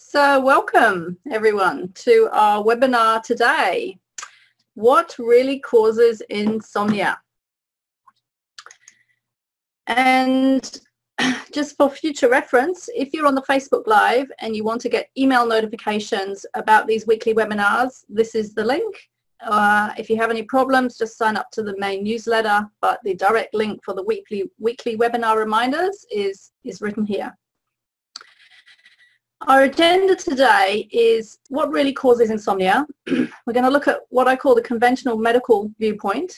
So welcome everyone to our webinar today. What really causes insomnia? And just for future reference, if you're on the Facebook Live and you want to get email notifications about these weekly webinars, this is the link. If you have any problems, just sign up to the main newsletter, but the direct link for the weekly webinar reminders is written here. Our agenda today is what really causes insomnia. We're going to look at what I call the conventional medical viewpoint,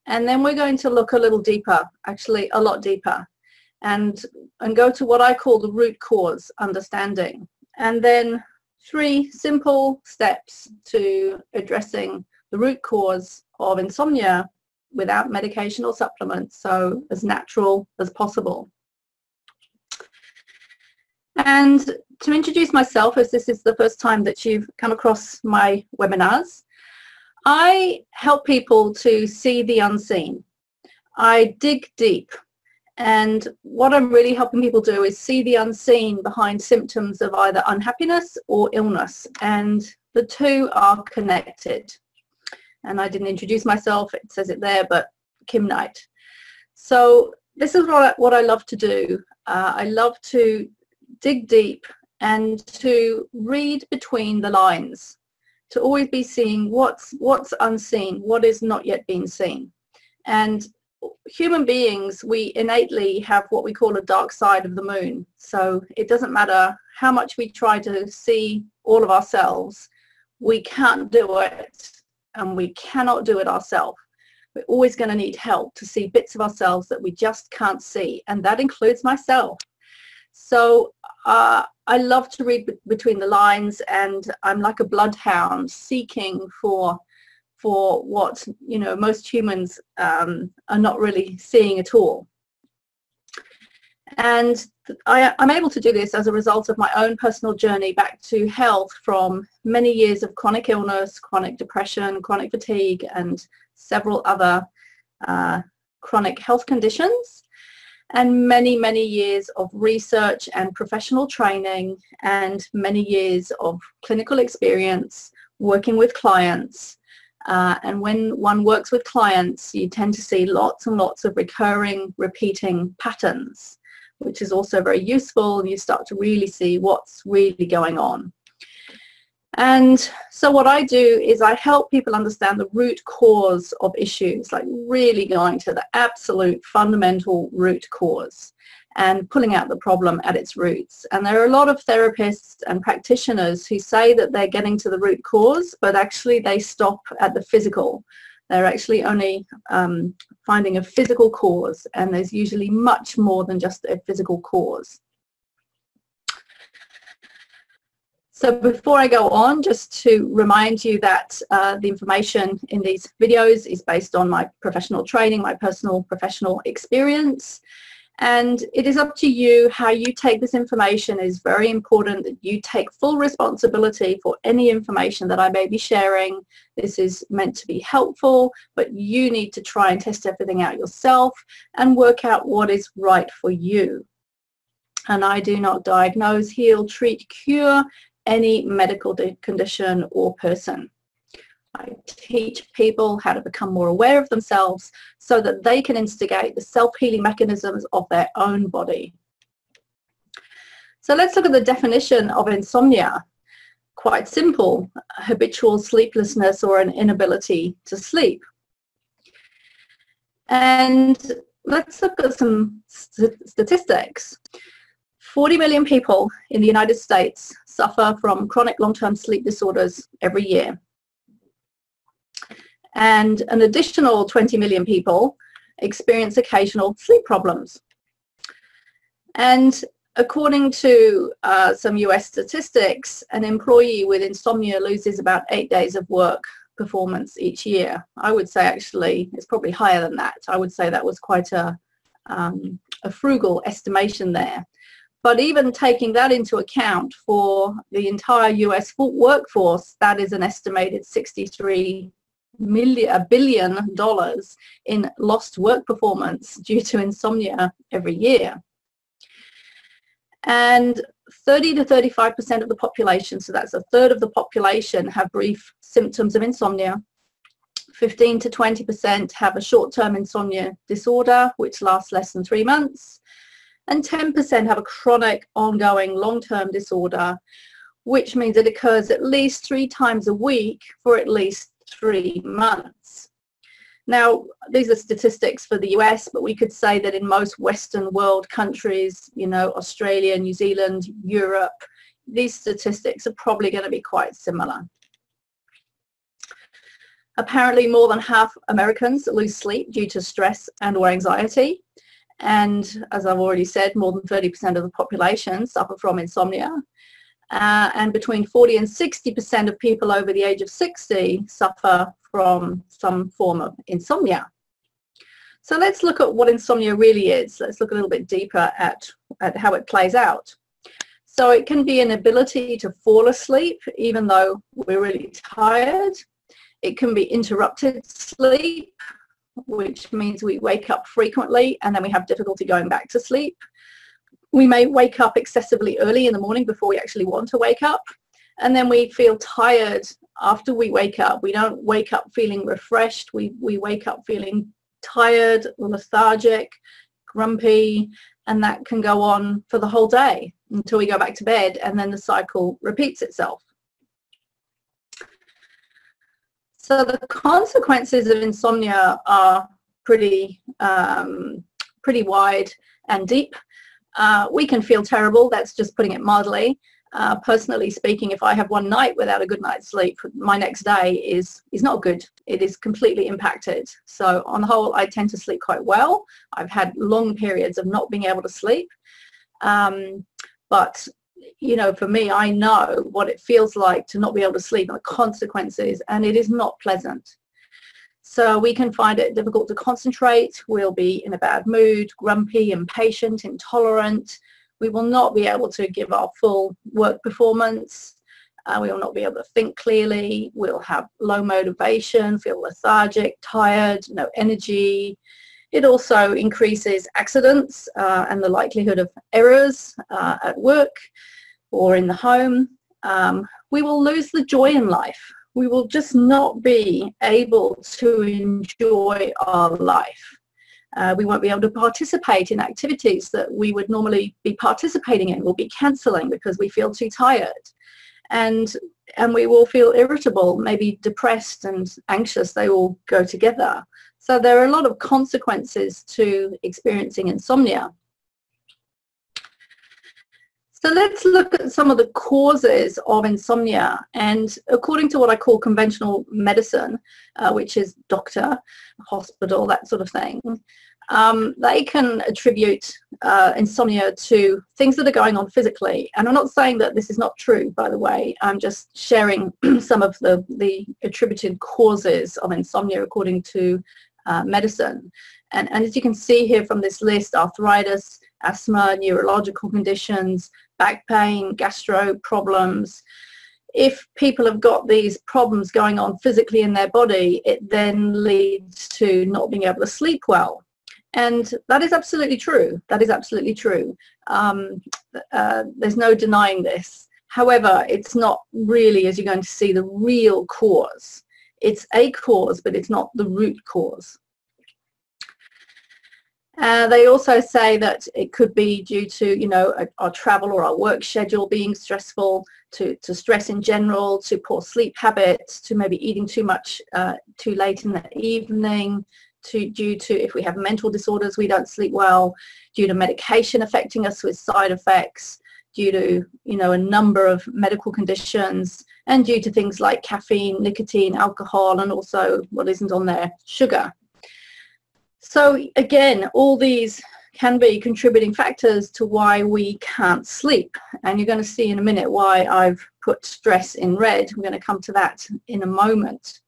and then we're going to look a little deeper, actually a lot deeper, and go to what I call the root cause understanding, and then 3 simple steps to addressing the root cause of insomnia without medication or supplements, so as natural as possible. And to introduce myself, as this is the first time that you've come across my webinars, I help people to see the unseen. I dig deep, and what I'm really helping people do is see the unseen behind symptoms of either unhappiness or illness, and the two are connected. And I didn't introduce myself, it says it there, but Kim Knight. So this is what I love to do. I love to dig deep and to read between the lines, to always be seeing what's unseen, what is not yet being seen. And human beings, we innately have what we call a dark side of the moon. So it doesn't matter how much we try to see all of ourselves, we can't do it, and we cannot do it ourselves. We're always going to need help to see bits of ourselves that we just can't see, and that includes myself. So I love to read between the lines, and I'm like a bloodhound seeking for what, you know, most humans are not really seeing at all. And I'm able to do this as a result of my own personal journey back to health from many years of chronic illness, chronic depression, chronic fatigue, and several other chronic health conditions, and many years of research and professional training, and many years of clinical experience working with clients. And when one works with clients, you tend to see lots and lots of recurring, repeating patterns, which is also very useful. You start to really see what's really going on. And so what I do is I help people understand the root cause of issues, like really going to the absolute fundamental root cause and pulling out the problem at its roots. And there are a lot of therapists and practitioners who say that they're getting to the root cause, but actually they stop at the physical. They're actually only finding a physical cause, and there's usually much more than just a physical cause. So before I go on, just to remind you that the information in these videos is based on my professional training, my personal professional experience, and it is up to you how you take this information. It is very important that you take full responsibility for any information that I may be sharing. This is meant to be helpful, but you need to try and test everything out yourself and work out what is right for you. And I do not diagnose, heal, treat, cure any medical condition or person. I teach people how to become more aware of themselves so that they can instigate the self-healing mechanisms of their own body. So let's look at the definition of insomnia. Quite simple: habitual sleeplessness or an inability to sleep. And let's look at some statistics. 40 million people in the United States suffer from chronic long-term sleep disorders every year. And an additional 20 million people experience occasional sleep problems. And according to some US statistics, an employee with insomnia loses about 8 days of work performance each year. I would say actually it's probably higher than that. I would say that was quite a frugal estimation there. But even taking that into account for the entire US workforce, that is an estimated $63 billion in lost work performance due to insomnia every year. And 30 to 35% of the population, so that's a third of the population, have brief symptoms of insomnia. 15 to 20% have a short-term insomnia disorder, which lasts less than 3 months. And 10% have a chronic, ongoing, long-term disorder, which means it occurs at least 3 times a week for at least 3 months. Now, these are statistics for the US, but we could say that in most Western world countries, you know, Australia, New Zealand, Europe, these statistics are probably going to be quite similar. Apparently, more than half Americans lose sleep due to stress and or anxiety. And as I've already said, more than 30% of the population suffer from insomnia. And between 40 and 60% of people over the age of 60 suffer from some form of insomnia. So let's look at what insomnia really is. Let's look a little bit deeper at how it plays out. So it can be an ability to fall asleep even though we're really tired. It can be interrupted sleep, which means we wake up frequently and then we have difficulty going back to sleep. We may wake up excessively early in the morning before we actually want to wake up, and then we feel tired after we wake up. We don't wake up feeling refreshed. We wake up feeling tired, lethargic, grumpy, and that can go on for the whole day until we go back to bed, and then the cycle repeats itself. So the consequences of insomnia are pretty wide and deep. We can feel terrible. That's just putting it mildly. Personally speaking, if I have one night without a good night's sleep, my next day is not good. It is completely impacted. So on the whole, I tend to sleep quite well. I've had long periods of not being able to sleep. But you know, for me, I know what it feels like to not be able to sleep and the consequences, and it is not pleasant. So we can find it difficult to concentrate. We'll be in a bad mood, grumpy, impatient, intolerant. We will not be able to give our full work performance. We will not be able to think clearly. We'll have low motivation, feel lethargic, tired, no energy. It also increases accidents and the likelihood of errors at work or in the home. We will lose the joy in life. We will just not be able to enjoy our life. We won't be able to participate in activities that we would normally be participating in. We'll be cancelling because we feel too tired. And we will feel irritable, maybe depressed and anxious. They all go together. So there are a lot of consequences to experiencing insomnia. So let's look at some of the causes of insomnia. And according to what I call conventional medicine, which is doctor, hospital, that sort of thing, they can attribute insomnia to things that are going on physically. And I'm not saying that this is not true, by the way. I'm just sharing some of the attributed causes of insomnia according to medicine. And as you can see here from this list, arthritis, asthma, neurological conditions, back pain, gastro problems. If people have got these problems going on physically in their body, it then leads to not being able to sleep well. And that is absolutely true. That is absolutely true. There's no denying this. However, it's not really, as you're going to see, the real cause. It's a cause, but it's not the root cause. They also say that it could be due to, you know, our travel or our work schedule being stressful, to stress in general, to poor sleep habits, to maybe eating too much too late in the evening, due to if we have mental disorders, we don't sleep well, due to medication affecting us with side effects, due to, you know, a number of medical conditions, and due to things like caffeine, nicotine, alcohol, and also what isn't on there, sugar. So again, all these can be contributing factors to why we can't sleep. And you're going to see in a minute why I've put stress in red. We're going to come to that in a moment.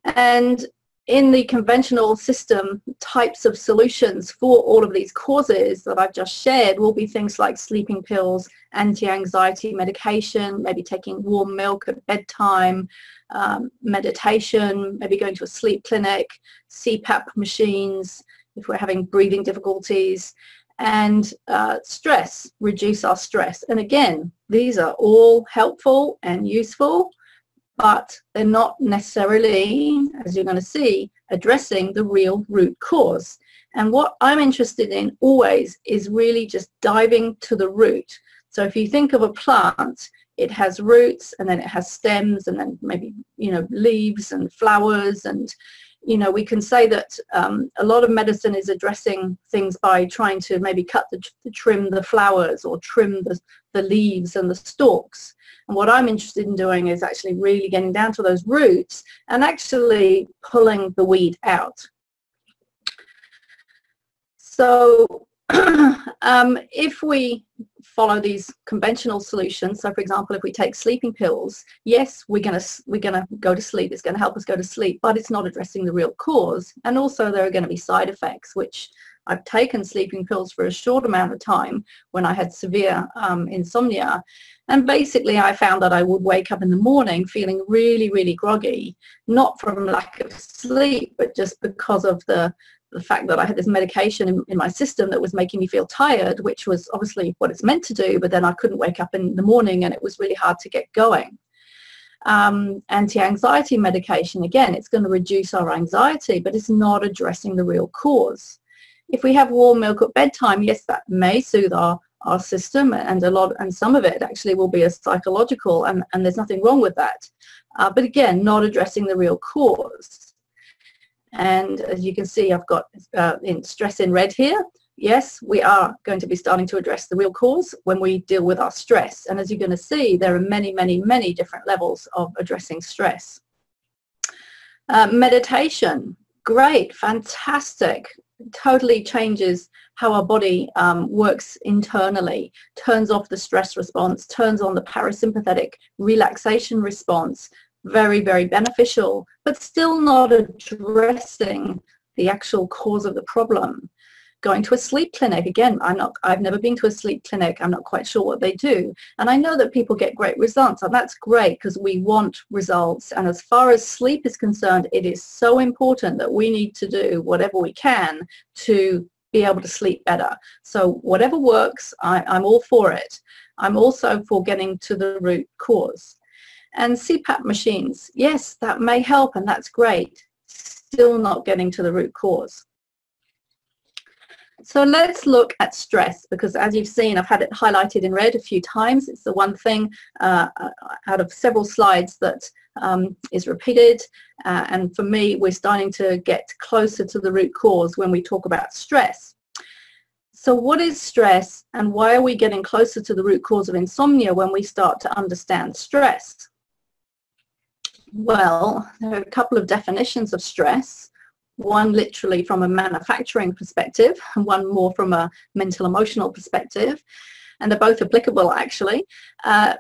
And in the conventional system, types of solutions for all of these causes that I've just shared will be things like sleeping pills, anti-anxiety medication, maybe taking warm milk at bedtime, meditation, maybe going to a sleep clinic, CPAP machines if we're having breathing difficulties, and stress, reduce our stress. And again, these are all helpful and useful, but they're not necessarily, as you're going to see, addressing the real root cause. And what I'm interested in always is really just diving to the root. So if you think of a plant, it has roots, and then it has stems, and then maybe, you know, leaves and flowers. And, you know, we can say that a lot of medicine is addressing things by trying to maybe trim the flowers or trim the leaves and the stalks. And what I'm interested in doing is actually really getting down to those roots and actually pulling the weed out. So if we follow these conventional solutions, so for example, if we take sleeping pills, yes, we're gonna go to sleep. It's going to help us go to sleep, but it's not addressing the real cause. And also there are going to be side effects, which I've taken sleeping pills for a short amount of time when I had severe insomnia. And basically I found that I would wake up in the morning feeling really, really groggy, not from lack of sleep, but just because of the fact that I had this medication in my system that was making me feel tired, which was obviously what it's meant to do, but then I couldn't wake up in the morning and it was really hard to get going. Anti-anxiety medication, again, it's going to reduce our anxiety, but it's not addressing the real cause. If we have warm milk at bedtime, yes, that may soothe our system, and some of it actually will be a psychological, and there's nothing wrong with that. But again, not addressing the real cause. And as you can see, I've got in stress in red here. Yes, we are going to be starting to address the real cause when we deal with our stress. And as you're going to see, there are many, many, many different levels of addressing stress. Meditation, great, fantastic. Totally changes how our body works internally, turns off the stress response, turns on the parasympathetic relaxation response. Very, very beneficial, but still not addressing the actual cause of the problem. Going to a sleep clinic, again, I've never been to a sleep clinic. I'm not quite sure what they do. And I know that people get great results, and that's great because we want results. And as far as sleep is concerned, it is so important that we need to do whatever we can to be able to sleep better. So whatever works, I'm all for it. I'm also for getting to the root cause. And CPAP machines, yes, that may help, and that's great. Still not getting to the root cause. So let's look at stress, because as you've seen, I've had it highlighted in red a few times. It's the one thing out of several slides that is repeated. And for me, we're starting to get closer to the root cause when we talk about stress. So what is stress, and why are we getting closer to the root cause of insomnia when we start to understand stress? Well, there are a couple of definitions of stress, one literally from a manufacturing perspective and one more from a mental emotional perspective, and they're both applicable actually.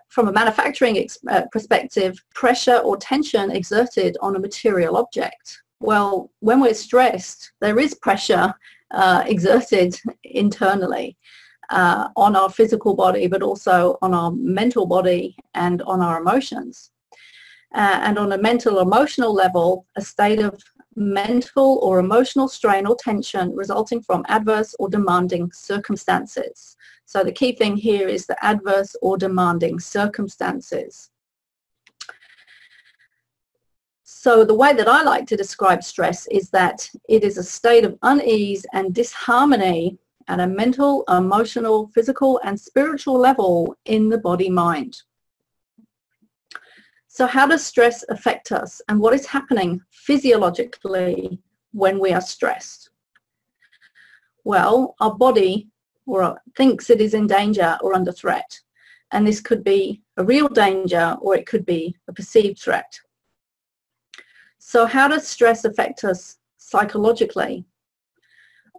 From a manufacturing perspective, pressure or tension exerted on a material object. Well, when we're stressed, there is pressure exerted internally on our physical body, but also on our mental body and on our emotions. And on a mental emotional level, a state of mental or emotional strain or tension resulting from adverse or demanding circumstances. So the key thing here is the adverse or demanding circumstances. So the way that I like to describe stress is that it is a state of unease and disharmony at a mental, emotional, physical, and spiritual level in the body-mind. So how does stress affect us, and what is happening physiologically when we are stressed? Well, our body thinks it is in danger or under threat, and this could be a real danger or it could be a perceived threat. So how does stress affect us psychologically?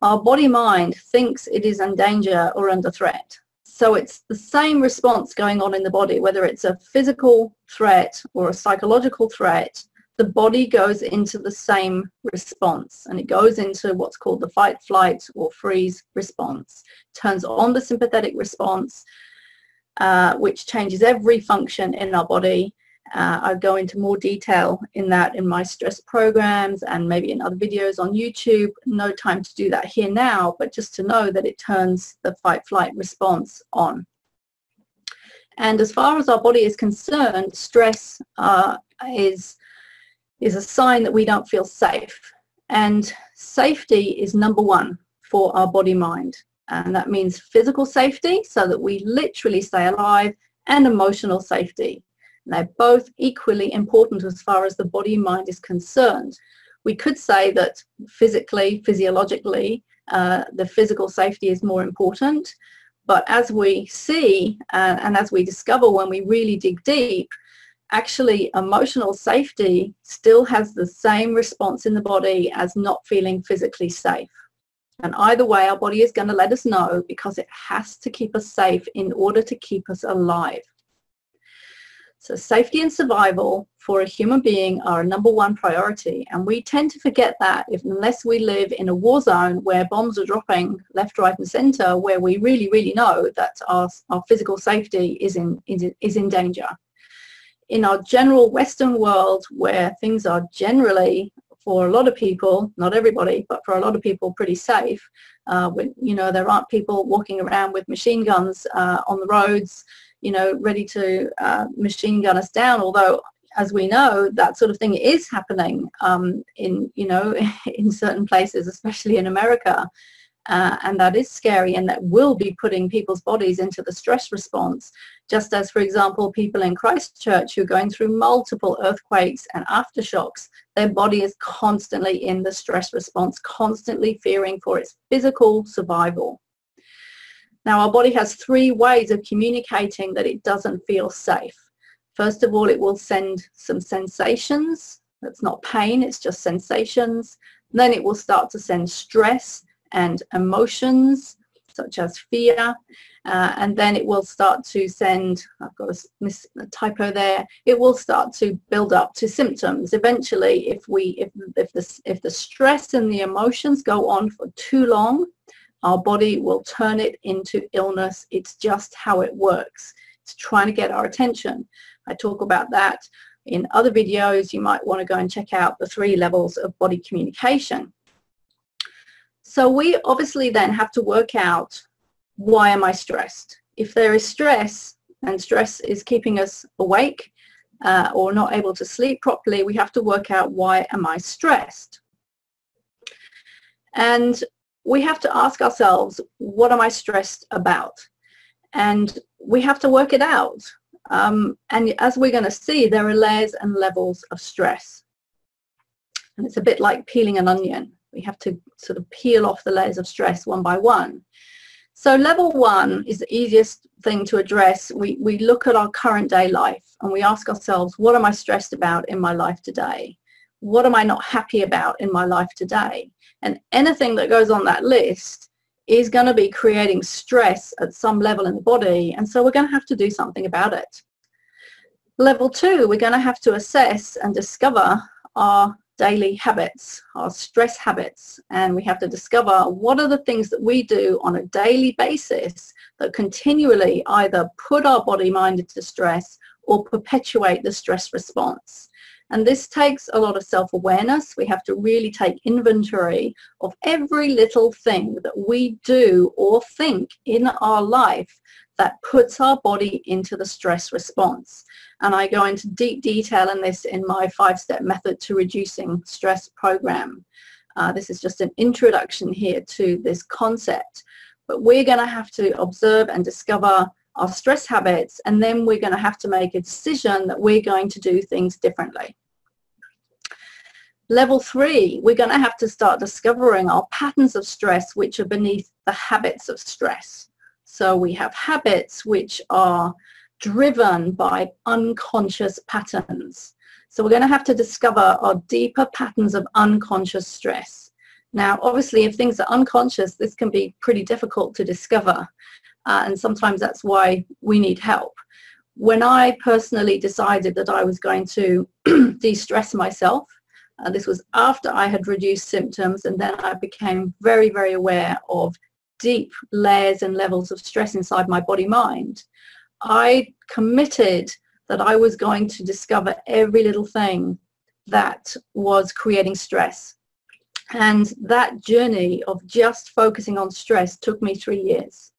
Our body-mind thinks it is in danger or under threat. So it's the same response going on in the body, whether it's a physical threat or a psychological threat. The body goes into the same response, and it goes into what's called the fight, flight, or freeze response. Turns on the sympathetic response, which changes every function in our body, I go into more detail in that in my stress programs and maybe in other videos on YouTube. No time to do that here now, but just to know that it turns the fight-flight response on. And as far as our body is concerned, stress is a sign that we don't feel safe. And safety is number one for our body-mind. And that means physical safety, so that we literally stay alive, and emotional safety. And they're both equally important as far as the body-mind is concerned. We could say that physically, physiologically, the physical safety is more important. But as we see and as we discover when we really dig deep, actually emotional safety still has the same response in the body as not feeling physically safe. And either way, our body is going to let us know, because it has to keep us safe in order to keep us alive. So safety and survival for a human being are a number one priority, and we tend to forget that unless we live in a war zone where bombs are dropping left, right and center, where we really know that our physical safety is in danger. In our general Western world, where things are generally, for a lot of people, not everybody, but for a lot of people, pretty safe. There aren't people walking around with machine guns on the roads, ready to machine gun us down. Although, as we know, that sort of thing is happening in certain places, especially in America. And that is scary, and that will be putting people's bodies into the stress response, just as, for example, people in Christchurch who are going through multiple earthquakes and aftershocks, their body is constantly in the stress response, constantly fearing for its physical survival. Now, our body has three ways of communicating that it doesn't feel safe. First of all, it will send some sensations. That's not pain, it's just sensations. Then it will start to send stress and emotions, such as fear, and then it will start to send, I've got a typo there, it will start to build up to symptoms. Eventually, if the stress and the emotions go on for too long, our body will turn it into illness. It's just how it works. It's trying to get our attention. I talk about that in other videos. You might want to go and check out the 3 levels of body communication. So we obviously then have to work out, why am I stressed? If there is stress, and stress is keeping us awake or not able to sleep properly, we have to work out, why am I stressed? And we have to ask ourselves, what am I stressed about? And we have to work it out. And as we're going to see, there are layers and levels of stress. And it's a bit like peeling an onion. We have to sort of peel off the layers of stress one by one. So level 1 is the easiest thing to address. We look at our current day life and we ask ourselves, what am I stressed about in my life today? What am I not happy about in my life today? And anything that goes on that list is going to be creating stress at some level in the body, and so we're going to have to do something about it. Level 2, we're going to have to assess and discover our daily habits, our stress habits, and we have to discover what are the things that we do on a daily basis that continually either put our body mind into stress or perpetuate the stress response. And this takes a lot of self-awareness. We have to really take inventory of every little thing that we do or think in our life that puts our body into the stress response. And I go into deep detail in this in my 5-step method to reducing stress program. This is just an introduction here to this concept. But we're going to have to observe and discover our stress habits, and then we're going to have to make a decision that we're going to do things differently. Level 3, we're going to have to start discovering our patterns of stress which are beneath the habits of stress. So we have habits which are driven by unconscious patterns. So we're going to have to discover our deeper patterns of unconscious stress. Now, obviously, if things are unconscious, this can be pretty difficult to discover. And sometimes that's why we need help. When I personally decided that I was going to de-stress myself, this was after I had reduced symptoms, and then I became very, very aware of deep layers and levels of stress inside my body-mind. I committed that I was going to discover every little thing that was creating stress. And that journey of just focusing on stress took me 3 years.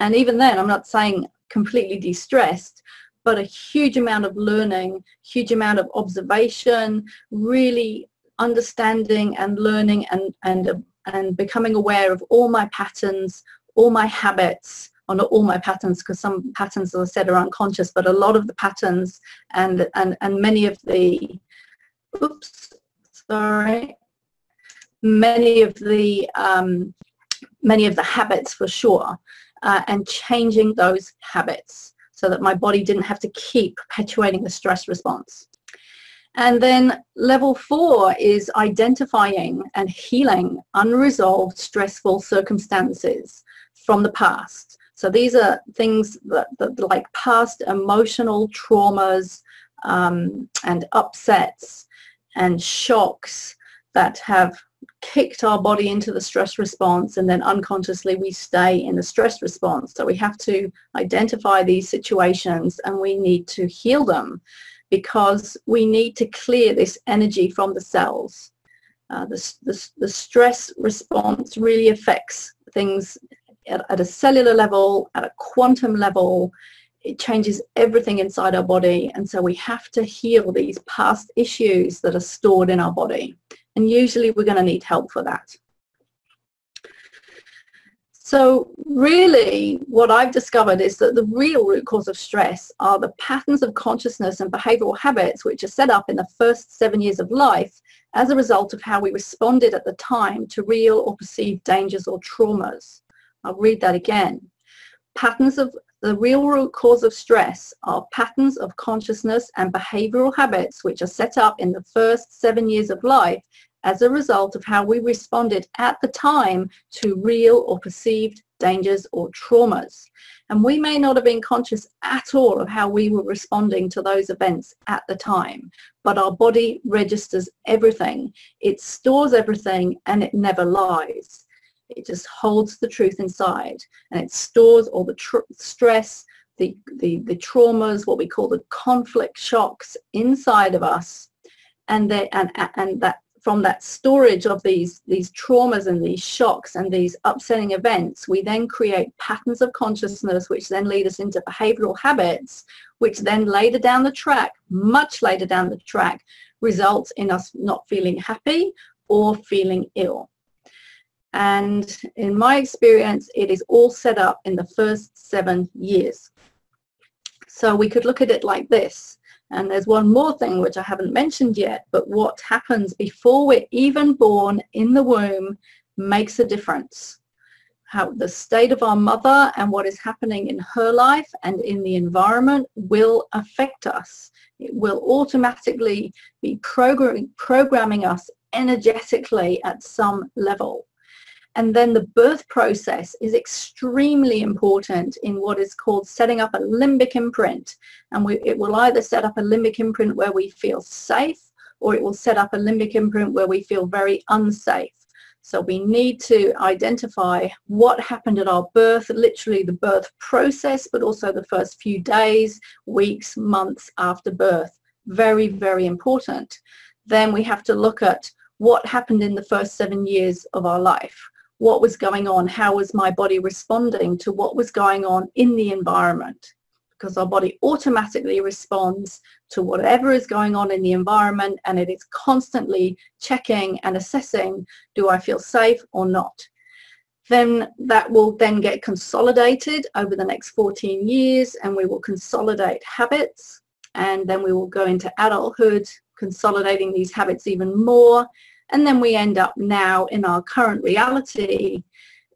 And even then, I'm not saying completely de-stressed, but a huge amount of learning, huge amount of observation, really understanding and learning and becoming aware of all my patterns, all my habits, or not all my patterns, because some patterns, as I said, are unconscious, but a lot of the patterns and many of the, many of the habits for sure, and changing those habits so that my body didn't have to keep perpetuating the stress response. And then level 4 is identifying and healing unresolved stressful circumstances from the past. So these are things that like past emotional traumas and upsets and shocks that have kicked our body into the stress response, and then unconsciously we stay in the stress response. So we have to identify these situations and we need to heal them, because we need to clear this energy from the cells. The stress response really affects things at a cellular level, at a quantum level. It changes everything inside our body, and so we have to heal these past issues that are stored in our body. And usually we're going to need help for that. So really what I've discovered is that the real root cause of stress are the patterns of consciousness and behavioral habits which are set up in the first 7 years of life as a result of how we responded at the time to real or perceived dangers or traumas. I'll read that again. The real root cause of stress are patterns of consciousness and behavioral habits which are set up in the first 7 years of life as a result of how we responded at the time to real or perceived dangers or traumas. And we may not have been conscious at all of how we were responding to those events at the time, but our body registers everything. It stores everything and it never lies. It just holds the truth inside, and it stores all the stress, the traumas, what we call the conflict shocks inside of us, and that from that storage of these traumas and these shocks and these upsetting events, we then create patterns of consciousness which then lead us into behavioral habits, which then later down the track, much later down the track, results in us not feeling happy or feeling ill. And in my experience, it is all set up in the first 7 years. So we could look at it like this. And there's one more thing which I haven't mentioned yet, but what happens before we're even born in the womb makes a difference. How the state of our mother and what is happening in her life and in the environment will affect us. It will automatically be programming us energetically at some level. And then the birth process is extremely important in what is called setting up a limbic imprint. And it will either set up a limbic imprint where we feel safe, or it will set up a limbic imprint where we feel very unsafe. So we need to identify what happened at our birth, literally the birth process, but also the first few days, weeks, months after birth. Very, very important. Then we have to look at what happened in the first 7 years of our life. What was going on? How was my body responding to what was going on in the environment? Because our body automatically responds to whatever is going on in the environment, and it is constantly checking and assessing, do I feel safe or not? Then that will then get consolidated over the next 14 years, and we will consolidate habits, and then we will go into adulthood, consolidating these habits even more. And then we end up now in our current reality.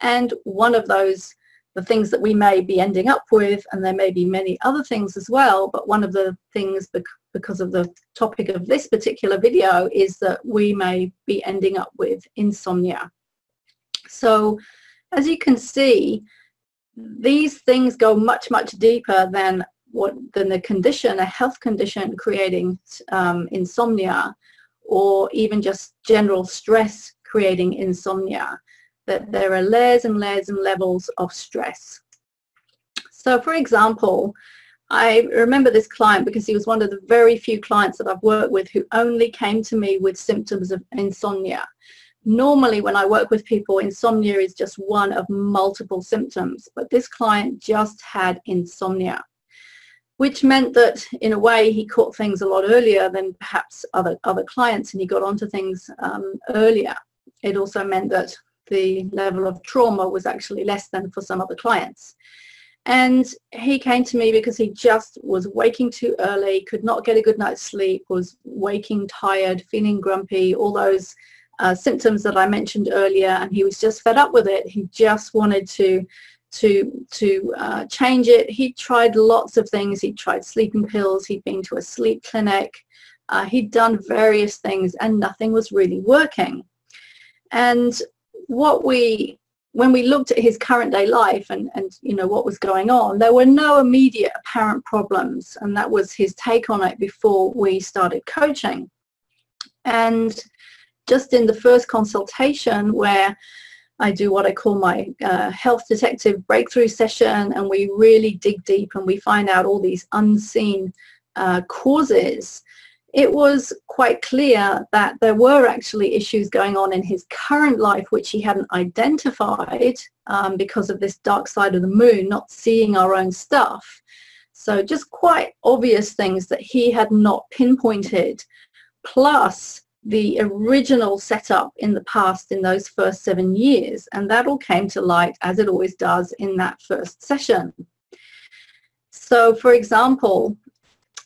And one of those, the things that we may be ending up with, and there may be many other things as well, but one of the things, because of the topic of this particular video, is that we may be ending up with insomnia. So as you can see, these things go much, much deeper than the condition, a health condition creating insomnia, or even just general stress creating insomnia. That there are layers and layers and levels of stress. So for example, I remember this client because he was one of the very few clients that I've worked with who only came to me with symptoms of insomnia. Normally, when I work with people, insomnia is just one of multiple symptoms, but this client just had insomnia, which meant that in a way he caught things a lot earlier than perhaps other clients, and he got onto things earlier. It also meant that the level of trauma was actually less than for some other clients. And he came to me because he just was waking too early, could not get a good night's sleep, was waking tired, feeling grumpy, all those symptoms that I mentioned earlier, and he was just fed up with it. He just wanted to change it. He tried lots of things. He tried sleeping pills. He'd been to a sleep clinic. He'd done various things, and nothing was really working. And when we looked at his current day life and you know what was going on, there were no immediate apparent problems, and that was his take on it before we started coaching. And just in the first consultation, where I do what I call my health detective breakthrough session, and we really dig deep and we find out all these unseen causes, it was quite clear that there were actually issues going on in his current life which he hadn't identified because of this dark side of the moon, not seeing our own stuff. So just quite obvious things that he had not pinpointed, plus the original setup in the past in those first 7 years. And that all came to light, as it always does, in that first session. So, for example,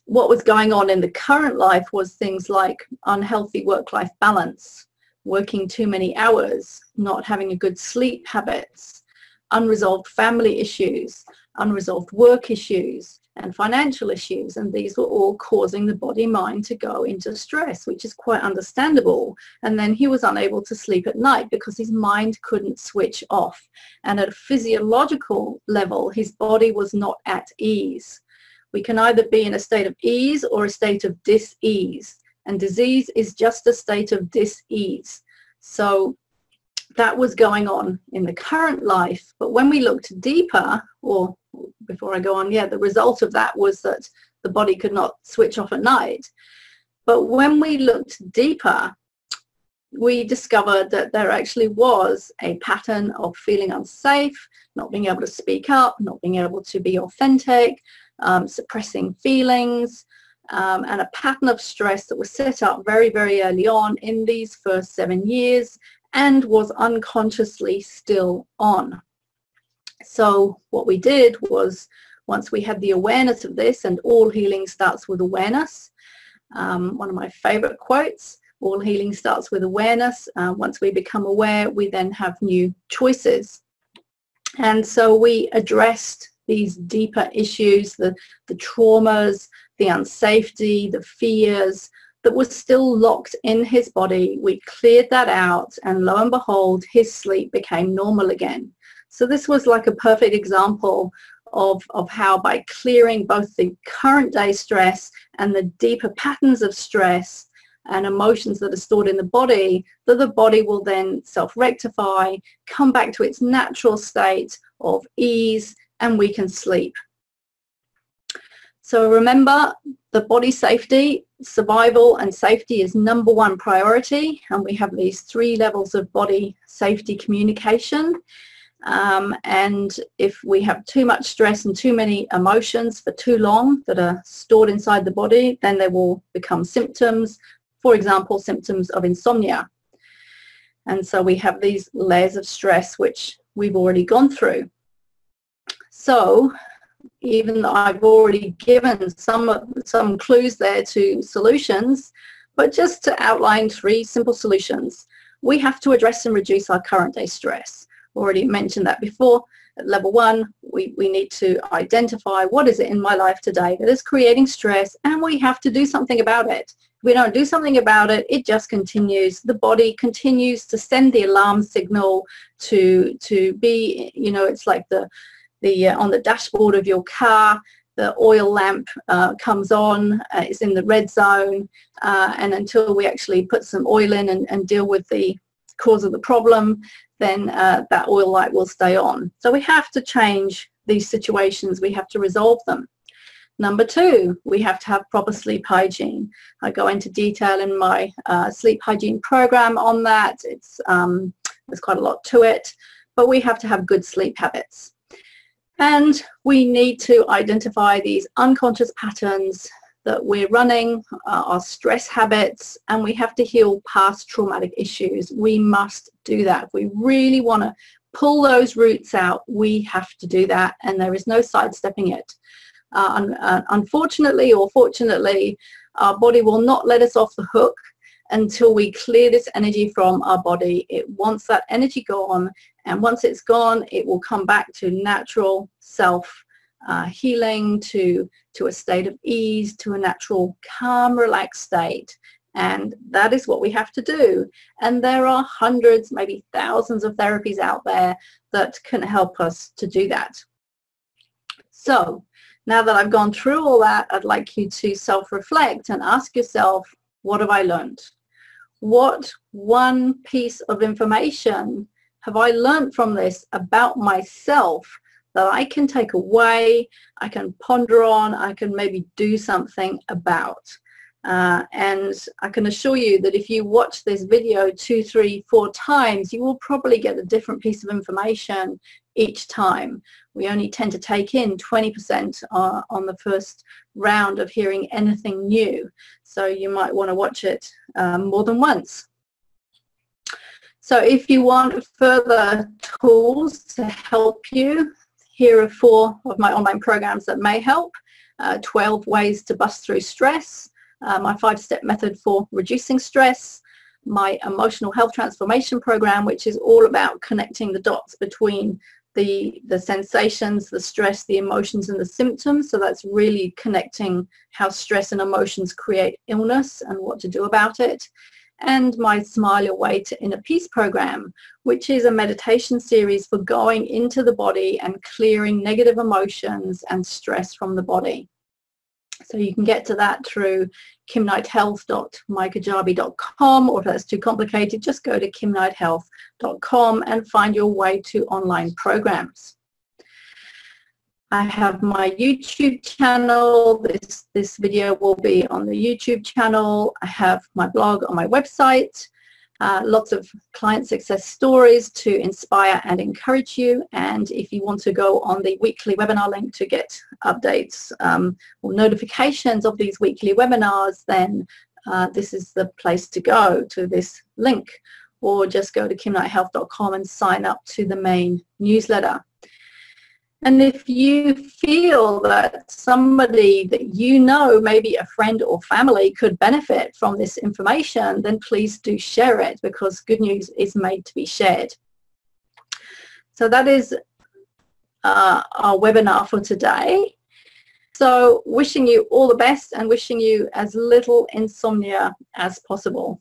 what was going on in the current life was things like unhealthy work-life balance, working too many hours, not having a good sleep habits, unresolved family issues, unresolved work issues, and financial issues. And these were all causing the body-mind to go into stress, which is quite understandable. And then he was unable to sleep at night because his mind couldn't switch off. And at a physiological level, his body was not at ease. We can either be in a state of ease or a state of dis-ease, and disease is just a state of dis-ease. So that was going on in the current life. But when we looked deeper, or before I go on, the result of that was that the body could not switch off at night. But when we looked deeper, we discovered that there actually was a pattern of feeling unsafe, not being able to speak up, not being able to be authentic, suppressing feelings, and a pattern of stress that was set up very, very early on in these first 7 years and was unconsciously still on. So what we did was, once we had the awareness of this, and all healing starts with awareness, one of my favorite quotes, all healing starts with awareness. Once we become aware, we then have new choices. And so we addressed these deeper issues, the traumas, the unsafety, the fears that were still locked in his body. We cleared that out, and lo and behold, his sleep became normal again. So this was like a perfect example of how, by clearing both the current day stress and the deeper patterns of stress and emotions that are stored in the body, that the body will then self-rectify, come back to its natural state of ease, and we can sleep. So remember, the body safety, survival and safety is #1 priority, and we have these 3 levels of body safety communication. And if we have too much stress and too many emotions for too long that are stored inside the body, then they will become symptoms, for example, symptoms of insomnia. And so we have these layers of stress which we've already gone through. So even though I've already given some clues there to solutions, but just to outline 3 simple solutions, we have to address and reduce our current day stress. Already mentioned that before. At level 1, we need to identify what is it in my life today that is creating stress, and we have to do something about it. If we don't do something about it, it just continues. The body continues to send the alarm signal to be, you know, it's like the on the dashboard of your car, the oil lamp comes on, it's in the red zone, and until we actually put some oil in and deal with the cause of the problem, then that oil light will stay on. So we have to change these situations, we have to resolve them. Number 2, we have to have proper sleep hygiene. I go into detail in my sleep hygiene program on that. There's quite a lot to it, but we have to have good sleep habits. And we need to identify these unconscious patterns that we're running, our stress habits, and we have to heal past traumatic issues. We must do that. If we really want to pull those roots out, we have to do that, and there is no sidestepping it. Unfortunately or fortunately, our body will not let us off the hook until we clear this energy from our body. It wants that energy gone, and once it's gone, it will come back to natural self healing, to a state of ease, to a natural calm, relaxed state. And that is what we have to do. And there are hundreds, maybe thousands of therapies out there that can help us to do that. So now that I've gone through all that, I'd like you to self-reflect and ask yourself, what have I learned? What one piece of information have I learned from this about myself that I can take away, I can ponder on, I can maybe do something about? And I can assure you that if you watch this video 2, 3, 4 times, you will probably get a different piece of information each time. We only tend to take in 20% on the first round of hearing anything new. So you might want to watch it more than once. So if you want further tools to help you, here are 4 of my online programs that may help. 12 ways to bust through stress, my 5-step method for reducing stress, my emotional health transformation program, which is all about connecting the dots between the sensations, the stress, the emotions, and the symptoms. So that's really connecting how stress and emotions create illness and what to do about it. And my Smile Your Way to Inner Peace program, which is a meditation series for going into the body and clearing negative emotions and stress from the body. So you can get to that through kimknighthealth.mykajabi.com, or if that's too complicated, just go to kimknighthealth.com and find your way to online programs. I have my YouTube channel. This video will be on the YouTube channel. I have my blog on my website. Lots of client success stories to inspire and encourage you. And if you want to go on the weekly webinar link to get updates or notifications of these weekly webinars, then this is the place to go, to this link, or just go to kimknighthealth.com and sign up to the main newsletter. And if you feel that somebody that you know, maybe a friend or family, could benefit from this information, then please do share it, because good news is made to be shared. So that is our webinar for today. So wishing you all the best and wishing you as little insomnia as possible.